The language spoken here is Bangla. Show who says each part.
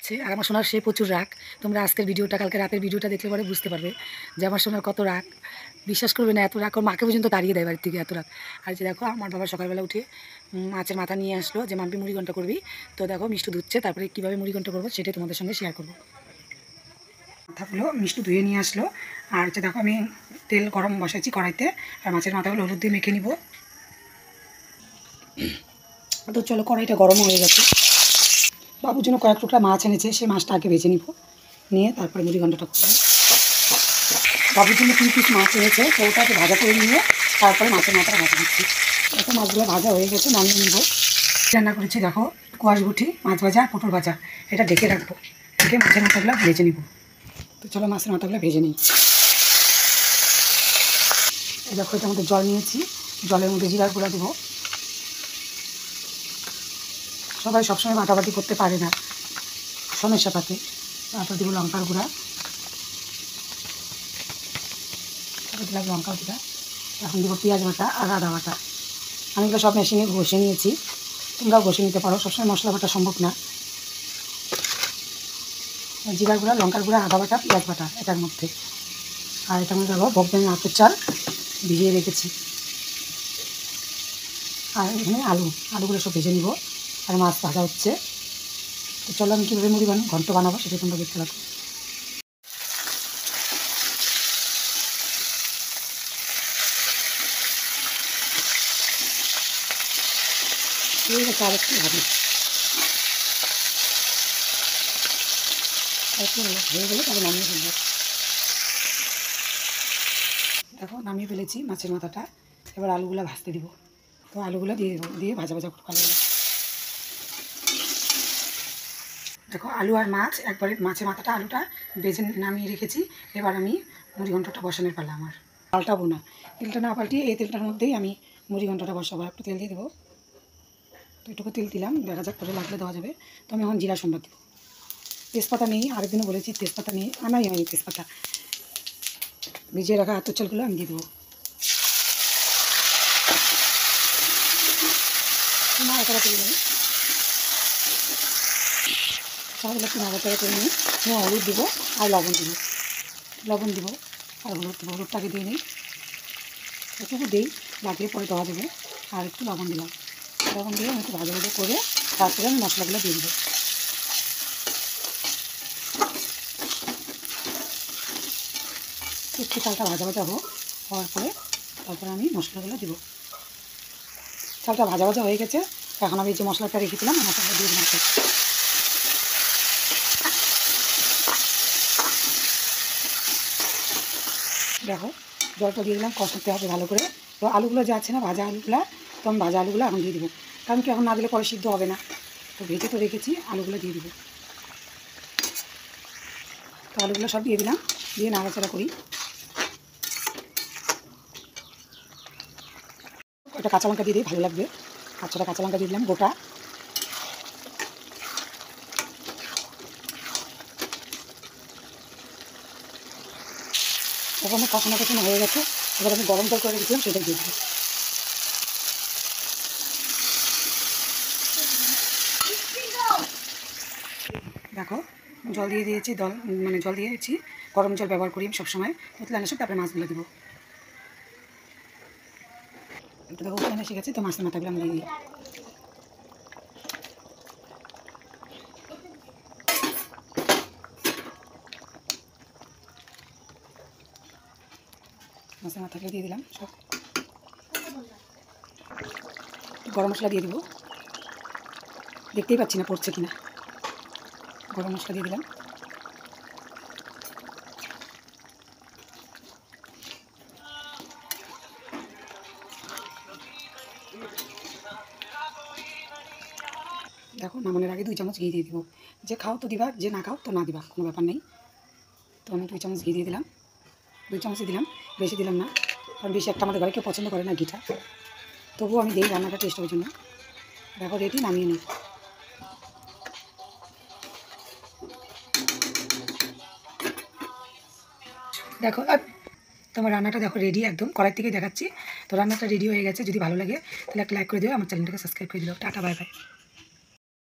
Speaker 1: হচ্ছে। আর আমার সোনার সে প্রচুর রাগ। তোমরা আজকের ভিডিওটা, কালকে রাতের ভিডিওটা দেখলে পরে বুঝতে পারবে যে আমার সোনার কত রাগ। বিশ্বাস করবে না, এত রাগ ওর মাকে পর্যন্ত তাড়িয়ে দেয় বাড়ির থেকে, এত রাগ। আর যে দেখো আমার বাবা সকালবেলা উঠে মাছের মাথা নিয়ে আসলো যে মাম্পি মুড়িঘণ্ট করবি। তো দেখো মিষ্টি ধুচ্ছে, তারপরে কীভাবে মুড়িঘণ্ট করবো সেটাই তোমাদের সঙ্গে শেয়ার করবো। মাথাগুলো মিষ্টি ধুয়ে নিয়ে আসলো। আর হচ্ছে দেখো আমি তেল গরম বসাইছি কড়াইতে, আর মাছের মাথাগুলো হলুদ দিয়ে মেখে নিব। তো চলো, কড়াইটা গরম হয়ে গেছে। বাবুর জন্য কয়েক টুকরা মাছ এনেছে, সেই মাছটা আগে ভেজে নিব, নিয়ে তারপরে মুড়িঘণ্টটা করবো। বাবুর জন্য 3 পিস মাছ এনেছে, তো ওটাকে ভাজা করে নিয়ে তারপরে মাছের মাথাটা ভাজা দিচ্ছি। দেখো মাছগুলো ভাজা হয়ে গেছে, নামিয়ে নিব। রান্না করেছি দেখো কোয়াশ গুটি, মাছ ভাজা, পটল ভাজা। এটা ঢেকে রাখবো, ঢেকে মাছের মাথাগুলো ভেজে নিব। তো চলো মাছের মাথাগুলো ভেজে নিই। এই দেখো এটার মধ্যে জল নিয়েছি, জলের মধ্যে জিরার গুঁড়া দেবো। সবাই সবসময় বাটাবাটি করতে পারে না, সমস্যা থাকে। তারপর দেবো লঙ্কার গুঁড়া, তারপর দিলাম লঙ্কার গুঁড়া। এখন দেবো পেঁয়াজ বাটা আর আদা বাটা। আমি এগুলো সব মেশিনে ঘষে নিয়েছি, তোমরাও ঘষে নিতে পারো, সবসময় মশলা বাটা সম্ভব না। জিরার গুঁড়া, লঙ্কার গুঁড়া, আদা বাটা, পেঁয়াজ বাটা এটার মধ্যে। আর এটার মধ্যে দেবো বকদানি আতর চাল ভিজিয়ে রেখেছি। আর এখানে আলুগুলো সব ভেজে নিব। আর মাছ ভাজা হচ্ছে। তো চলো আমি কীভাবে ঘন্ট বানাবো সেটা তোমরা দেখতে থাকো। এই গেছে, আর একটু ভাবি, একটু হয়ে গেলে তাহলে নামিয়ে ফেলবো। দেখো নামিয়ে ফেলেছি মাছের মাথাটা। এবার আলুগুলো ভাজতে দিব। তো আলুগুলো দিয়ে দেবো, দিয়ে ভাজা ভাজা করবো আলুগুলো। দেখো আলু আর মাছ একবারে, মাছের মাথাটা আলুটা ভেজে নামিয়ে রেখেছি। এবার আমি মুড়িঘণ্টটা বসানোর পালা আমার। পাল্টাবো না, তেলটা না পাল্টিয়ে এই তেলটার মধ্যেই আমি মুড়িঘণ্টটা বসাবো। একটু তেল দিয়ে দেবো, তো এটুকু তেল দিলাম, দেখা যাক করে লাগলে দেওয়া যাবে। তো আমি এখন জিরা সম্বাদ দেবো। তেজপাতা নেই, আরেকদিনও বলেছি তেজপাতা নেই, আনাই আমি তেজপাতা। ভিজিয়ে রাখা আতর চালগুলো আমি দিয়ে দেবো। নাড়াচাড়া করে দেবো, চালগুলো একটু নাড়াচাড়া করে নিয়ে হলুদ দেবো আর লবণ দেবো, আর হলুদ দেবো। হলুদটাকে দিয়ে নিই, এটুকু দিই, লাগলে পরে দেওয়া যাবে। আর একটু লবণ দিলাম, লবণ দিয়ে আমি একটু ভাজা ভাজা করে তারপরে আমি মশলাগুলো দিয়ে দেবো। একটু চালটা ভাজা ভাজা হওয়ার পরে তারপরে আমি মশলাগুলো দেবো। চালটা ভাজা ভাজা হয়ে গেছে, এখন আমি যে মশলাটা রেখেছিলাম মশলাটা দিয়ে দিলাম। দেখো জলটা দিয়ে দিলাম, কষাতে হবে ভালো করে। তো আলুগুলো যে আছে না ভাজা আলুগুলো, তো আমি ভাজা আলুগুলো এখন দিয়ে দেবো, কারণ কি এখন না দিলে পরে সিদ্ধ হবে না। তো ভেজে তো রেখেছি, আলুগুলো দিয়ে দেবো। তো আলুগুলো সব দিয়ে দিলাম, দিয়ে নাড়াচাড়া করি। একটা কাঁচা লঙ্কা দিয়ে দিই, ভালো লাগবে। 5-6টা কাঁচা লঙ্কা দিয়ে দিলাম গোটা। তখন কষানো হয়ে গেছে, এবার আমি গরম জল করে রেখেছিলাম সেটাই দিয়ে দেবো। দেখো জল দিয়ে দিয়েছি, জল দিয়েছি, গরম জল ব্যবহার করি আমি সবসময়। উতলে আনার সব তারপরে মাছগুলো দেবো। তো দেখো উতলে এসে গেছে, তো মাছের মাথাগুলো আমি দিয়ে দিই। মাছের মাথাগুলো দিয়ে দিলাম সব। গরম মশলা দিয়ে দেবো, দেখতেই পাচ্ছি না পড়ছে কিনা। গরম মশলা দিয়ে দিলাম। দেখো নামানোর আগে 2 চামচ ঘি দিয়ে দেবো। যে খাও তো দিবা, যে না খাও তো না দিবা, কোনো ব্যাপার নেই। তো আমি 2 চামচ ঘি দিয়ে দিলাম, 2 চামচই দিলাম, বেশি দিলাম না, কারণ বেশি একটা আমাদের ঘরে কেউ পছন্দ করে না ঘিটা। তবুও আমি দিই রান্নাটা টেস্ট হওয়ার জন্য। দেখো রেডি, নামিয়ে নিই। দেখো তোমার রান্নাটা দেখো রেডি, একদম কড়াই থেকে দেখাচ্ছি। তো রান্নাটা রেডি হয়ে গেছে। যদি ভালো লাগে তাহলে একটা লাইক করে দিও, আমার চ্যানেলটাকে সাবস্ক্রাইব করে দিও। Tata, bye bye.